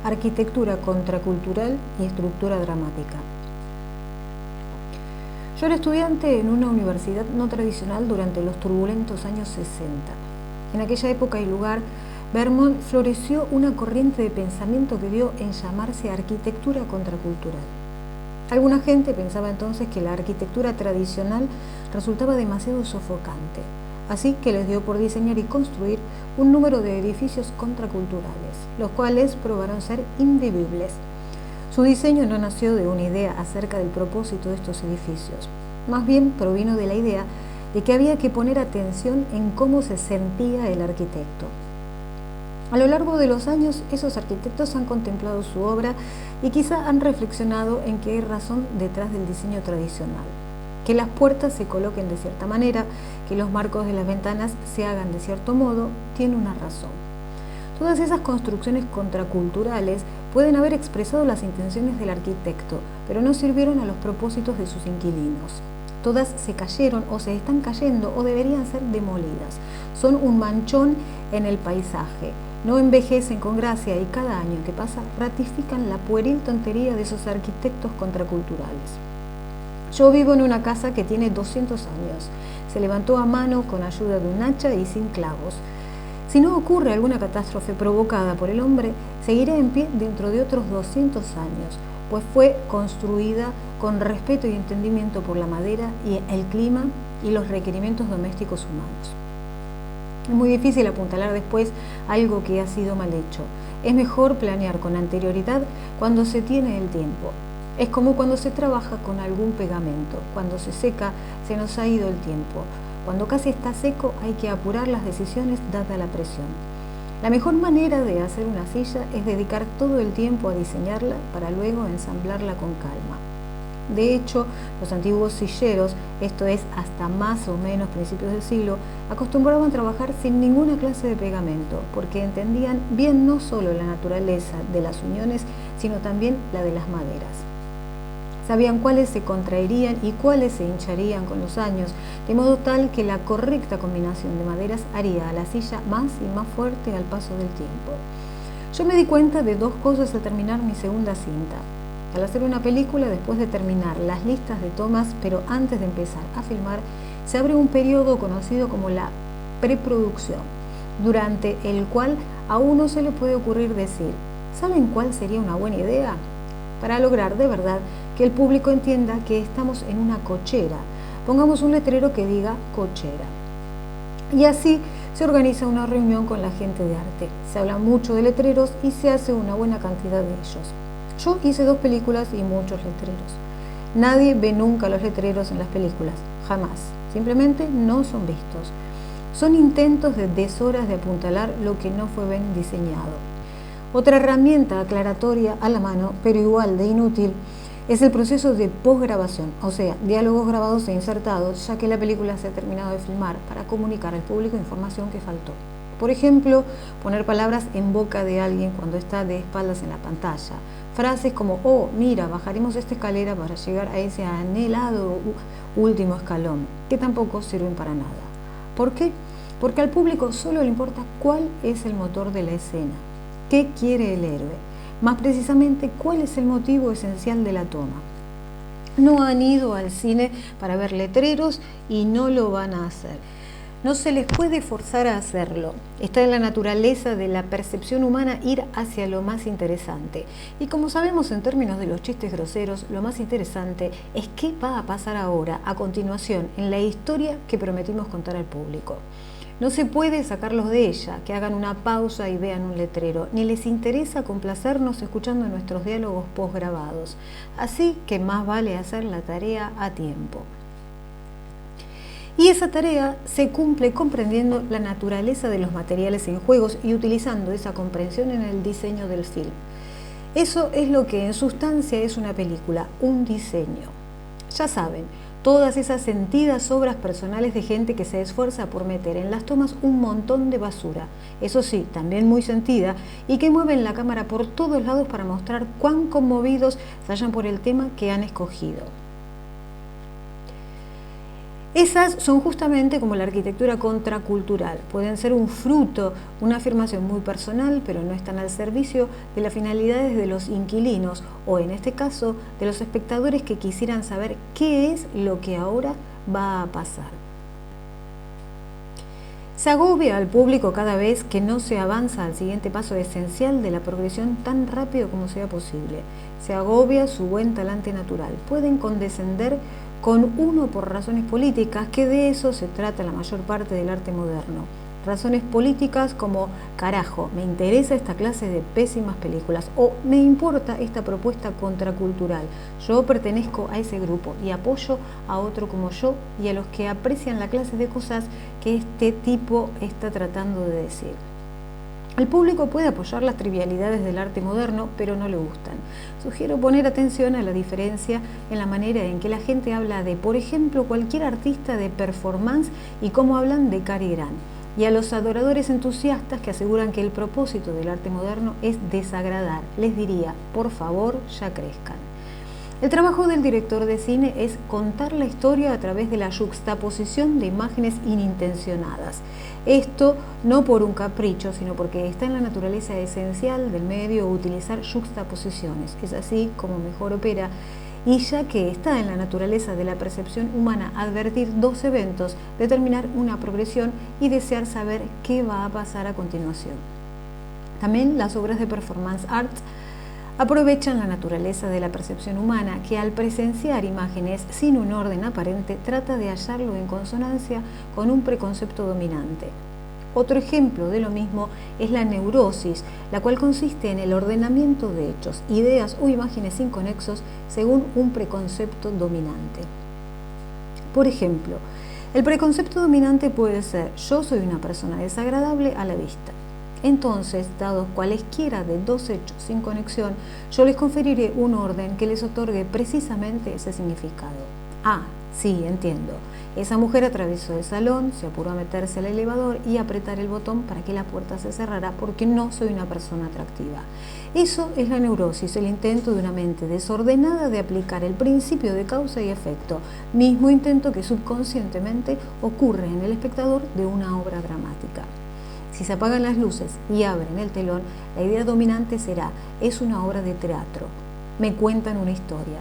arquitectura contracultural y estructura dramática. Yo era estudiante en una universidad no tradicional durante los turbulentos años 60. En aquella época y lugar, Vermont floreció una corriente de pensamiento que dio en llamarse arquitectura contracultural. Alguna gente pensaba entonces que la arquitectura tradicional resultaba demasiado sofocante, así que les dio por diseñar y construir un número de edificios contraculturales, los cuales probaron ser invivibles. Su diseño no nació de una idea acerca del propósito de estos edificios, más bien provino de la idea de que había que poner atención en cómo se sentía el arquitecto. A lo largo de los años, esos arquitectos han contemplado su obra y quizá han reflexionado en que hay razón detrás del diseño tradicional. Que las puertas se coloquen de cierta manera, que los marcos de las ventanas se hagan de cierto modo, tiene una razón. Todas esas construcciones contraculturales pueden haber expresado las intenciones del arquitecto, pero no sirvieron a los propósitos de sus inquilinos. Todas se cayeron o se están cayendo o deberían ser demolidas. Son un manchón en el paisaje. No envejecen con gracia y cada año que pasa ratifican la pueril tontería de esos arquitectos contraculturales. Yo vivo en una casa que tiene 200 años. Se levantó a mano con ayuda de un hacha y sin clavos. Si no ocurre alguna catástrofe provocada por el hombre, seguirá en pie dentro de otros 200 años, pues fue construida con respeto y entendimiento por la madera y el clima y los requerimientos domésticos humanos. Es muy difícil apuntalar después algo que ha sido mal hecho. Es mejor planear con anterioridad cuando se tiene el tiempo. Es como cuando se trabaja con algún pegamento. Cuando se seca, se nos ha ido el tiempo. Cuando casi está seco, hay que apurar las decisiones dada la presión. La mejor manera de hacer una silla es dedicar todo el tiempo a diseñarla para luego ensamblarla con calma. De hecho, los antiguos silleros, esto es hasta más o menos principios del siglo, acostumbraban trabajar sin ninguna clase de pegamento, porque entendían bien no solo la naturaleza de las uniones, sino también la de las maderas. Sabían cuáles se contraerían y cuáles se hincharían con los años, de modo tal que la correcta combinación de maderas haría a la silla más y más fuerte al paso del tiempo. Yo me di cuenta de dos cosas al terminar mi segunda cinta. Al hacer una película, después de terminar las listas de tomas, pero antes de empezar a filmar, se abre un periodo conocido como la preproducción, durante el cual a uno se le puede ocurrir decir, ¿saben cuál sería una buena idea? Para lograr de verdad que el público entienda que estamos en una cochera. Pongamos un letrero que diga cochera. Y así se organiza una reunión con la gente de arte. Se habla mucho de letreros y se hace una buena cantidad de ellos. Yo hice 2 películas y muchos letreros. Nadie ve nunca los letreros en las películas, jamás. Simplemente no son vistos. Son intentos de deshoras de apuntalar lo que no fue bien diseñado. Otra herramienta aclaratoria a la mano, pero igual de inútil, es el proceso de posgrabación, o sea, diálogos grabados e insertados, ya que la película se ha terminado de filmar para comunicar al público información que faltó. Por ejemplo, poner palabras en boca de alguien cuando está de espaldas en la pantalla. Frases como, oh, mira, bajaremos esta escalera para llegar a ese anhelado último escalón, que tampoco sirven para nada. ¿Por qué? Porque al público solo le importa cuál es el motor de la escena, qué quiere el héroe, más precisamente cuál es el motivo esencial de la toma. No han ido al cine para ver letreros y no lo van a hacer. No se les puede forzar a hacerlo. Está en la naturaleza de la percepción humana ir hacia lo más interesante. Y como sabemos en términos de los chistes groseros, lo más interesante es qué va a pasar ahora, a continuación, en la historia que prometimos contar al público. No se puede sacarlos de ella, que hagan una pausa y vean un letrero, ni les interesa complacernos escuchando nuestros diálogos posgrabados. Así que más vale hacer la tarea a tiempo. Y esa tarea se cumple comprendiendo la naturaleza de los materiales en juegos y utilizando esa comprensión en el diseño del film. Eso es lo que en sustancia es una película, un diseño. Ya saben, todas esas sentidas obras personales de gente que se esfuerza por meter en las tomas un montón de basura, eso sí, también muy sentida, y que mueven la cámara por todos lados para mostrar cuán conmovidos se hallan por el tema que han escogido. Esas son justamente como la arquitectura contracultural. Pueden ser un fruto, una afirmación muy personal, pero no están al servicio de las finalidades de los inquilinos o, en este caso, de los espectadores que quisieran saber qué es lo que ahora va a pasar. Se agobia al público cada vez que no se avanza al siguiente paso esencial de la progresión tan rápido como sea posible. Se agobia su buen talante natural. Pueden condescender con uno por razones políticas, que de eso se trata la mayor parte del arte moderno. Razones políticas como, carajo, me interesa esta clase de pésimas películas, o me importa esta propuesta contracultural, yo pertenezco a ese grupo y apoyo a otro como yo y a los que aprecian la clase de cosas que este tipo está tratando de decir. El público puede apoyar las trivialidades del arte moderno, pero no le gustan. Sugiero poner atención a la diferencia en la manera en que la gente habla de, por ejemplo, cualquier artista de performance y cómo hablan de Cary Grant, y a los adoradores entusiastas que aseguran que el propósito del arte moderno es desagradar. Les diría, por favor, ya crezcan. El trabajo del director de cine es contar la historia a través de la yuxtaposición de imágenes inintencionadas. Esto no por un capricho, sino porque está en la naturaleza esencial del medio utilizar yuxtaposiciones. Es así como mejor opera, y ya que está en la naturaleza de la percepción humana advertir dos eventos, determinar una progresión y desear saber qué va a pasar a continuación. También las obras de performance arts aprovechan la naturaleza de la percepción humana, que al presenciar imágenes sin un orden aparente trata de hallarlo en consonancia con un preconcepto dominante. Otro ejemplo de lo mismo es la neurosis, la cual consiste en el ordenamiento de hechos, ideas o imágenes inconexos según un preconcepto dominante. Por ejemplo, el preconcepto dominante puede ser: yo soy una persona desagradable a la vista. Entonces, dados cualesquiera de dos hechos sin conexión, yo les conferiré un orden que les otorgue precisamente ese significado. Ah, sí, entiendo. Esa mujer atravesó el salón, se apuró a meterse al elevador y apretar el botón para que la puerta se cerrara porque no soy una persona atractiva. Eso es la neurosis, el intento de una mente desordenada de aplicar el principio de causa y efecto, mismo intento que subconscientemente ocurre en el espectador de una obra dramática. Si se apagan las luces y abren el telón, la idea dominante será: es una obra de teatro, me cuentan una historia.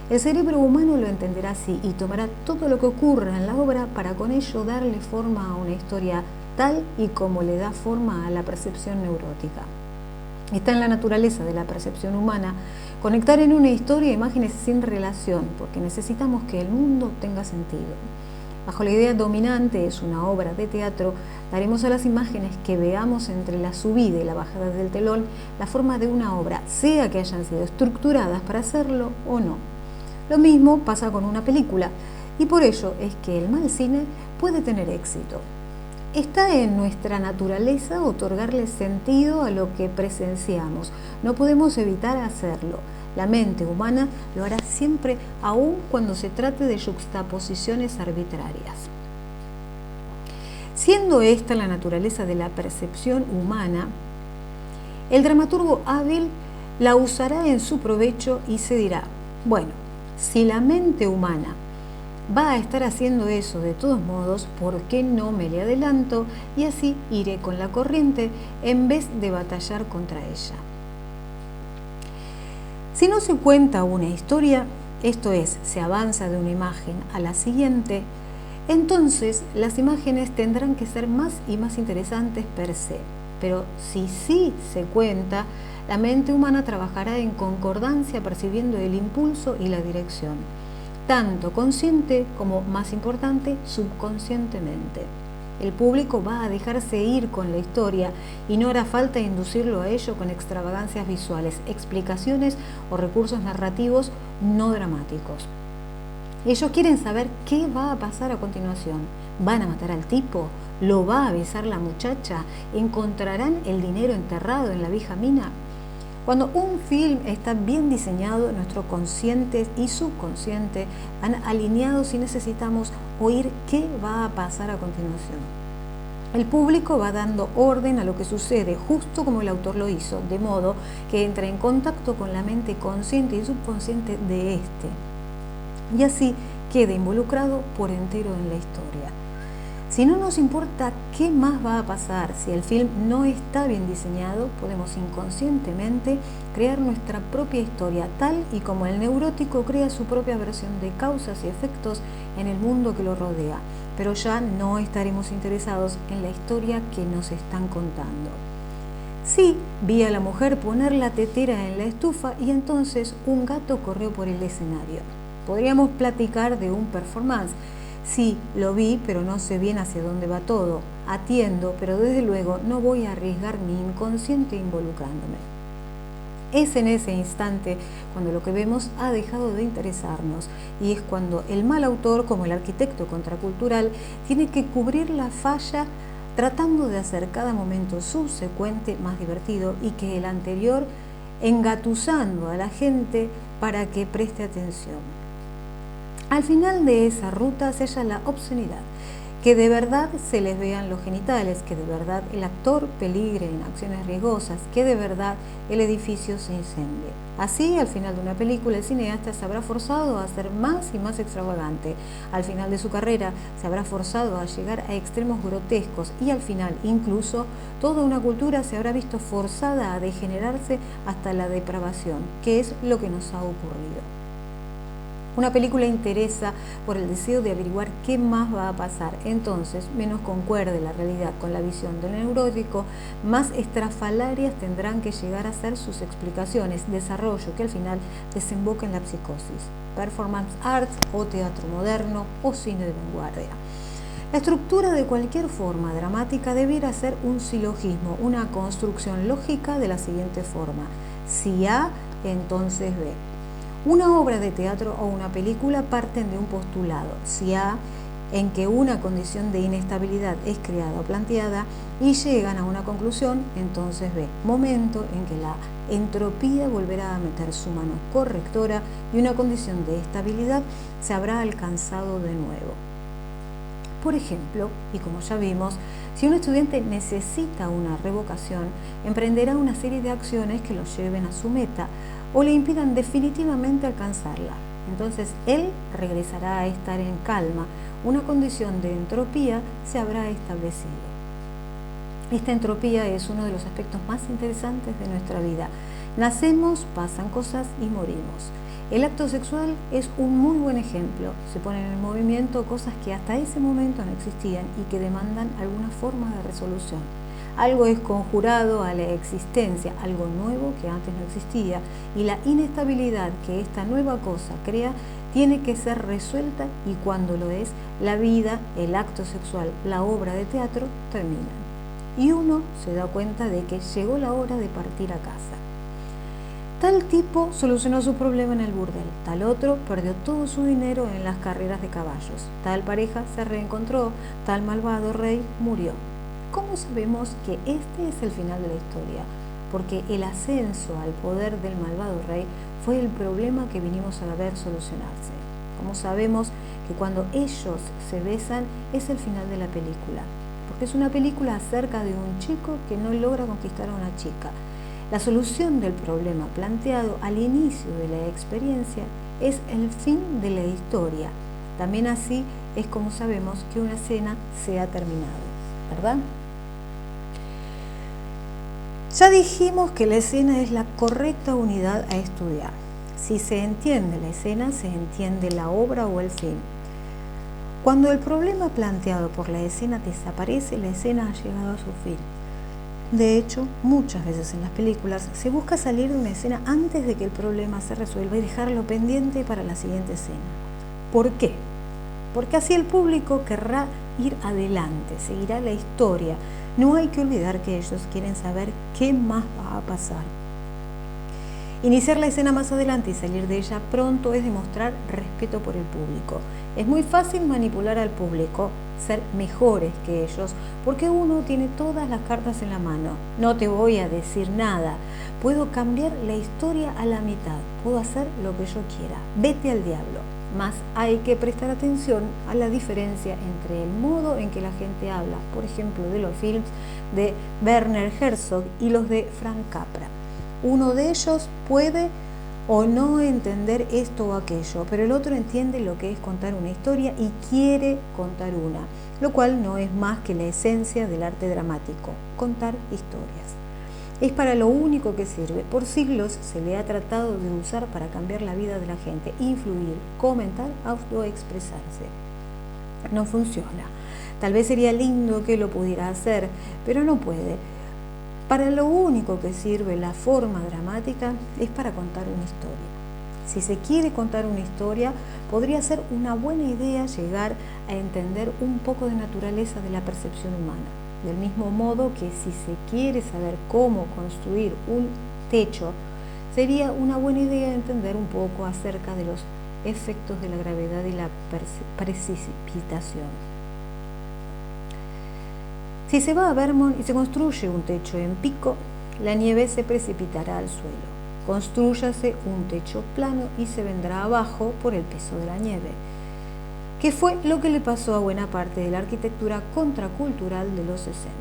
El cerebro humano lo entenderá así y tomará todo lo que ocurra en la obra para con ello darle forma a una historia tal y como le da forma a la percepción neurótica. Está en la naturaleza de la percepción humana conectar en una historia imágenes sin relación, porque necesitamos que el mundo tenga sentido. Bajo la idea dominante es una obra de teatro, daremos a las imágenes que veamos entre la subida y la bajada del telón la forma de una obra, sea que hayan sido estructuradas para hacerlo o no. Lo mismo pasa con una película, y por ello es que el mal cine puede tener éxito. Está en nuestra naturaleza otorgarle sentido a lo que presenciamos. No podemos evitar hacerlo. La mente humana lo hará siempre, aun cuando se trate de yuxtaposiciones arbitrarias. Siendo esta la naturaleza de la percepción humana, el dramaturgo hábil la usará en su provecho y se dirá: bueno, si la mente humana va a estar haciendo eso de todos modos, ¿por qué no me le adelanto y así iré con la corriente en vez de batallar contra ella? Si no se cuenta una historia, esto es, se avanza de una imagen a la siguiente, entonces las imágenes tendrán que ser más y más interesantes per se. Pero si sí se cuenta, la mente humana trabajará en concordancia percibiendo el impulso y la dirección, tanto consciente como, más importante, subconscientemente. El público va a dejarse ir con la historia y no hará falta inducirlo a ello con extravagancias visuales, explicaciones o recursos narrativos no dramáticos. Ellos quieren saber qué va a pasar a continuación. ¿Van a matar al tipo? ¿Lo va a besar la muchacha? ¿Encontrarán el dinero enterrado en la vieja mina? Cuando un film está bien diseñado, nuestro consciente y subconsciente van alineados y necesitamos oír qué va a pasar a continuación. El público va dando orden a lo que sucede, justo como el autor lo hizo, de modo que entra en contacto con la mente consciente y subconsciente de este. Y así quede involucrado por entero en la historia. Si no nos importa qué más va a pasar, si el film no está bien diseñado, podemos inconscientemente crear nuestra propia historia, tal y como el neurótico crea su propia versión de causas y efectos en el mundo que lo rodea, pero ya no estaremos interesados en la historia que nos están contando. Sí, vi a la mujer poner la tetera en la estufa y entonces un gato corrió por el escenario. Podríamos platicar de un performance. Sí, lo vi, pero no sé bien hacia dónde va todo. Atiendo, pero desde luego no voy a arriesgar mi inconsciente involucrándome. Es en ese instante cuando lo que vemos ha dejado de interesarnos y es cuando el mal autor, como el arquitecto contracultural, tiene que cubrir la falla tratando de hacer cada momento subsecuente más divertido y que el anterior, engatusando a la gente para que preste atención. Al final de esa ruta se halla la obscenidad, que de verdad se les vean los genitales, que de verdad el actor peligre en acciones riesgosas, que de verdad el edificio se incendie. Así, al final de una película, el cineasta se habrá forzado a ser más y más extravagante. Al final de su carrera, se habrá forzado a llegar a extremos grotescos y al final, incluso, toda una cultura se habrá visto forzada a degenerarse hasta la depravación, que es lo que nos ha ocurrido. Una película interesa por el deseo de averiguar qué más va a pasar, entonces menos concuerde la realidad con la visión del neurótico, más estrafalarias tendrán que llegar a ser sus explicaciones, desarrollo que al final desemboca en la psicosis, performance arts o teatro moderno o cine de vanguardia. La estructura de cualquier forma dramática debiera ser un silogismo, una construcción lógica de la siguiente forma: si A, entonces B. Una obra de teatro o una película parten de un postulado, si A, en que una condición de inestabilidad es creada o planteada, y llegan a una conclusión, entonces B, momento en que la entropía volverá a meter su mano correctora y una condición de estabilidad se habrá alcanzado de nuevo. Por ejemplo, y como ya vimos, si un estudiante necesita una revocación, emprenderá una serie de acciones que lo lleven a su meta o le impidan definitivamente alcanzarla. Entonces él regresará a estar en calma, una condición de entropía se habrá establecido. Esta entropía es uno de los aspectos más interesantes de nuestra vida. Nacemos, pasan cosas y morimos. El acto sexual es un muy buen ejemplo. Se ponen en movimiento cosas que hasta ese momento no existían y que demandan alguna forma de resolución. Algo es conjurado a la existencia, algo nuevo que antes no existía, y la inestabilidad que esta nueva cosa crea tiene que ser resuelta, y cuando lo es, la vida, el acto sexual, la obra de teatro terminan. Y uno se da cuenta de que llegó la hora de partir a casa. Tal tipo solucionó su problema en el burdel, tal otro perdió todo su dinero en las carreras de caballos, tal pareja se reencontró, tal malvado rey murió. ¿Cómo sabemos que este es el final de la historia? Porque el ascenso al poder del malvado rey fue el problema que vinimos a ver solucionarse. ¿Cómo sabemos que cuando ellos se besan es el final de la película? Porque es una película acerca de un chico que no logra conquistar a una chica. La solución del problema planteado al inicio de la experiencia es el fin de la historia. También así es como sabemos que una escena se ha terminado, ¿verdad? Ya dijimos que la escena es la correcta unidad a estudiar. Si se entiende la escena, se entiende la obra o el fin. Cuando el problema planteado por la escena desaparece, la escena ha llegado a su fin. De hecho, muchas veces en las películas se busca salir de una escena antes de que el problema se resuelva y dejarlo pendiente para la siguiente escena. ¿Por qué? Porque así el público querrá ir adelante, seguirá la historia. No hay que olvidar que ellos quieren saber qué más va a pasar. Iniciar la escena más adelante y salir de ella pronto es demostrar respeto por el público. Es muy fácil manipular al público, ser mejores que ellos, porque uno tiene todas las cartas en la mano. No te voy a decir nada. Puedo cambiar la historia a la mitad. Puedo hacer lo que yo quiera. Vete al diablo. Más hay que prestar atención a la diferencia entre el modo en que la gente habla, por ejemplo, de los films de Werner Herzog y los de Frank Capra. Uno de ellos puede o no entender esto o aquello, pero el otro entiende lo que es contar una historia y quiere contar una, lo cual no es más que la esencia del arte dramático, contar historias. Es para lo único que sirve. Por siglos se le ha tratado de usar para cambiar la vida de la gente, influir, comentar, autoexpresarse. No funciona. Tal vez sería lindo que lo pudiera hacer, pero no puede. Para lo único que sirve la forma dramática es para contar una historia. Si se quiere contar una historia, podría ser una buena idea llegar a entender un poco de naturaleza de la percepción humana. Del mismo modo que si se quiere saber cómo construir un techo, sería una buena idea entender un poco acerca de los efectos de la gravedad y la precipitación. Si se va a Vermont y se construye un techo en pico, la nieve se precipitará al suelo. Constrúyase un techo plano y se vendrá abajo por el peso de la nieve, que fue lo que le pasó a buena parte de la arquitectura contracultural de los 60.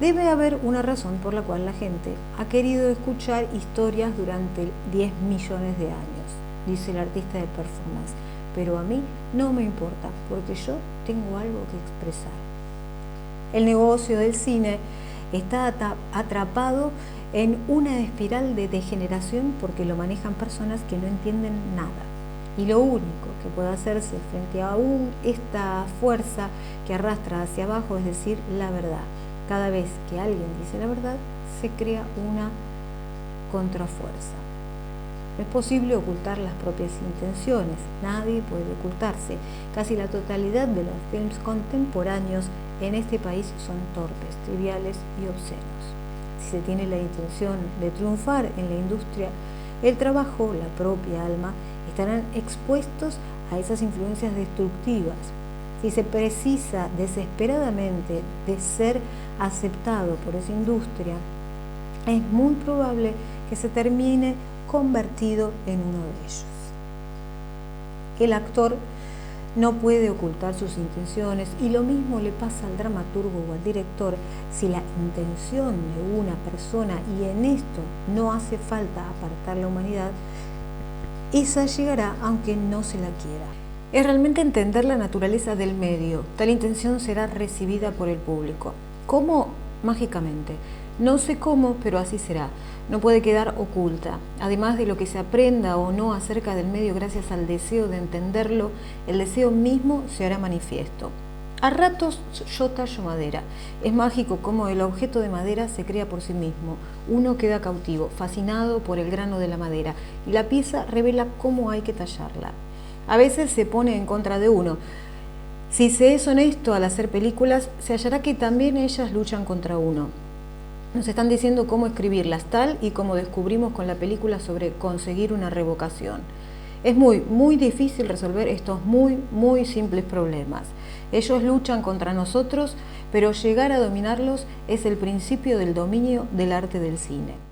Debe haber una razón por la cual la gente ha querido escuchar historias durante 10 millones de años, dice el artista de performance, pero a mí no me importa porque yo tengo algo que expresar. El negocio del cine está atrapado en una espiral de degeneración porque lo manejan personas que no entienden nada. Y lo único que puede hacerse frente a esta fuerza que arrastra hacia abajo es decir la verdad. Cada vez que alguien dice la verdad, se crea una contrafuerza. No es posible ocultar las propias intenciones, nadie puede ocultarse. Casi la totalidad de los films contemporáneos en este país son torpes, triviales y obscenos. Si se tiene la intención de triunfar en la industria, el trabajo, la propia alma, estarán expuestos a esas influencias destructivas. Si se precisa desesperadamente de ser aceptado por esa industria, es muy probable que se termine convertido en uno de ellos. El actor no puede ocultar sus intenciones y lo mismo le pasa al dramaturgo o al director si la intención de una persona, y en esto no hace falta apartar la humanidad, esa llegará aunque no se la quiera. Es realmente entender la naturaleza del medio. Tal intención será recibida por el público. ¿Cómo? Mágicamente. No sé cómo, pero así será. No puede quedar oculta. Además de lo que se aprenda o no acerca del medio gracias al deseo de entenderlo, el deseo mismo se hará manifiesto. A ratos yo tallo madera. Es mágico cómo el objeto de madera se crea por sí mismo. Uno queda cautivo, fascinado por el grano de la madera, y la pieza revela cómo hay que tallarla. A veces se pone en contra de uno. Si se es honesto al hacer películas, se hallará que también ellas luchan contra uno. Nos están diciendo cómo escribirlas, tal y como descubrimos con la película sobre conseguir una revocación. Es muy difícil resolver estos muy simples problemas. Ellos luchan contra nosotros, pero llegar a dominarlos es el principio del dominio del arte del cine.